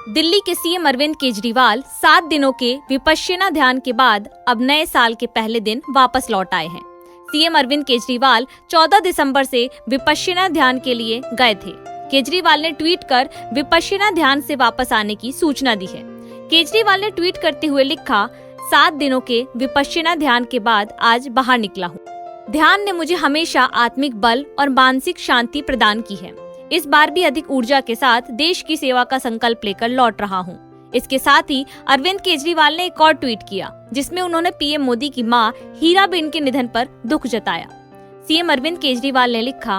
दिल्ली के सीएम अरविंद केजरीवाल 7 दिनों के विपश्यना ध्यान के बाद अब नए साल के पहले दिन वापस लौट आए हैं। सीएम अरविंद केजरीवाल 14 दिसंबर से विपश्यना ध्यान के लिए गए थे। केजरीवाल ने ट्वीट कर विपश्यना ध्यान से वापस आने की सूचना दी है। केजरीवाल ने ट्वीट करते हुए लिखा, 7 दिनों के विपश्यना ध्यान के बाद आज बाहर निकला हूँ। ध्यान ने मुझे हमेशा आत्मिक बल और मानसिक शांति प्रदान की है। इस बार भी अधिक ऊर्जा के साथ देश की सेवा का संकल्प लेकर लौट रहा हूँ। इसके साथ ही अरविंद केजरीवाल ने एक और ट्वीट किया, जिसमें उन्होंने पीएम मोदी की मां हीराबेन के निधन पर दुख जताया। सीएम अरविंद केजरीवाल ने लिखा,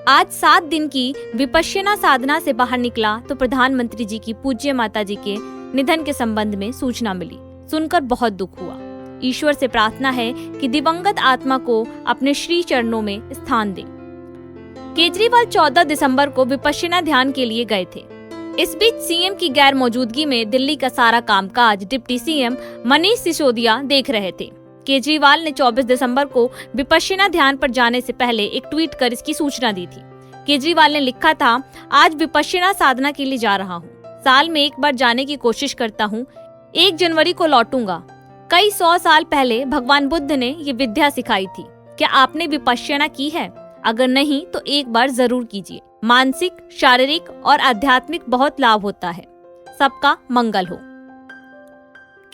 आज 7 दिन की विपश्यना साधना से बाहर निकला तो प्रधानमंत्री जी की पूज्य माता जी के निधन के संबंध में सूचना मिली। सुनकर बहुत दुख हुआ। ईश्वर से प्रार्थना है कि दिवंगत आत्मा को अपने श्री चरणों में स्थान दे। केजरीवाल 14 दिसंबर को विपश्यना ध्यान के लिए गए थे। इस बीच सीएम की गैर मौजूदगी में दिल्ली का सारा कामकाज डिप्टी सीएम मनीष सिसोदिया देख रहे थे। केजरीवाल ने 24 दिसंबर को विपश्यना ध्यान पर जाने से पहले एक ट्वीट कर इसकी सूचना दी थी। केजरीवाल ने लिखा था, आज विपश्यना साधना के लिए जा रहा हूँ। साल में एक बार जाने की कोशिश करता हूँ। 1 जनवरी को लौटूंगा। कई 100 साल पहले भगवान बुद्ध ने ये विद्या सिखाई थी। क्या आपने विपश्यना की है? अगर नहीं तो एक बार जरूर कीजिए। मानसिक, शारीरिक और आध्यात्मिक बहुत लाभ होता है। सबका मंगल हो।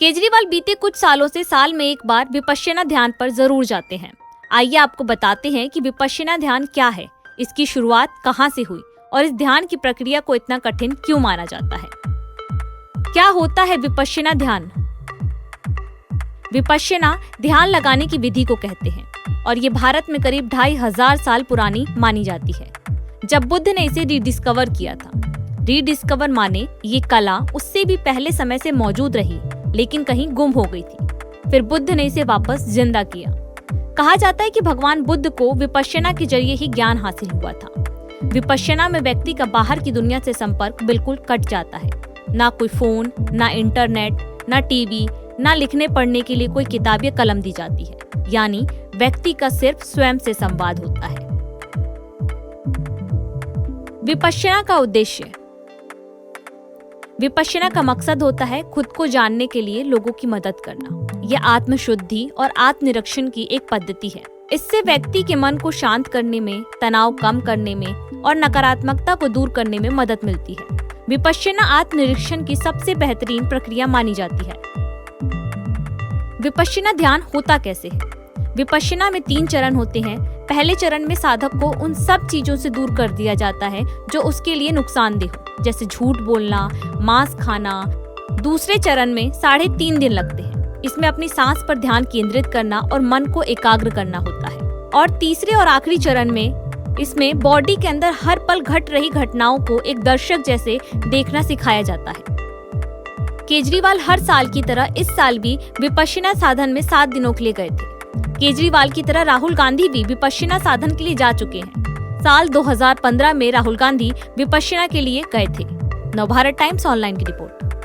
केजरीवाल बीते कुछ सालों से साल में एक बार विपश्यना ध्यान पर जरूर जाते हैं। आइए आपको बताते हैं कि विपश्यना ध्यान क्या है, इसकी शुरुआत कहां से हुई और इस ध्यान की प्रक्रिया को इतना कठिन क्यों माना जाता है। क्या होता है विपश्यना ध्यान? विपश्यना ध्यान लगाने की विधि को कहते हैं और ये भारत में करीब 2500 साल पुरानी मानी जाती है। जब बुद्ध ने इसे रीडिस्कवर किया था। रीडिस्कवर माने ये कला उससे भी पहले समय से मौजूद रही, लेकिन कहीं गुम हो गई थी। फिर बुद्ध ने इसे वापस जिंदा किया। कहा जाता है कि भगवान बुद्ध को विपश्यना के जरिए ही ज्ञान हासिल हुआ था। विपश्यना में व्यक्ति का बाहर की दुनिया से संपर्क बिल्कुल कट जाता है। ना कोई फोन, ना इंटरनेट, ना टीवी, ना लिखने पढ़ने के लिए कोई किताब या कलम दी जाती है। यानी व्यक्ति का सिर्फ स्वयं से संवाद होता है। विपश्यना का उद्देश्य। विपश्यना का मकसद होता है खुद को जानने के लिए लोगों की मदद करना। यह आत्मशुद्धि और आत्मनिरीक्षण की एक पद्धति है। इससे व्यक्ति के मन को शांत करने में, तनाव कम करने में और नकारात्मकता को दूर करने में मदद मिलती है। विपश्यना आत्मनिरीक्षण की सबसे बेहतरीन प्रक्रिया मानी जाती है। विपश्यना ध्यान होता कैसे है? विपश्यना में 3 चरण होते हैं। पहले चरण में साधक को उन सब चीजों से दूर कर दिया जाता है जो उसके लिए नुकसानदेह हो, जैसे झूठ बोलना, मांस खाना। दूसरे चरण में 3.5 दिन लगते हैं। इसमें अपनी सांस पर ध्यान केंद्रित करना और मन को एकाग्र करना होता है। और तीसरे और आखिरी चरण में इसमें बॉडी के अंदर हर पल घट रही घटनाओं को एक दर्शक जैसे देखना सिखाया जाता है। केजरीवाल हर साल की तरह इस साल भी विपश्यना साधन में 7 दिनों के लिए गए थे। केजरीवाल की तरह राहुल गांधी भी विपश्यना साधन के लिए जा चुके हैं। साल 2015 में राहुल गांधी विपश्यना के लिए गए थे। नवभारत टाइम्स ऑनलाइन की रिपोर्ट।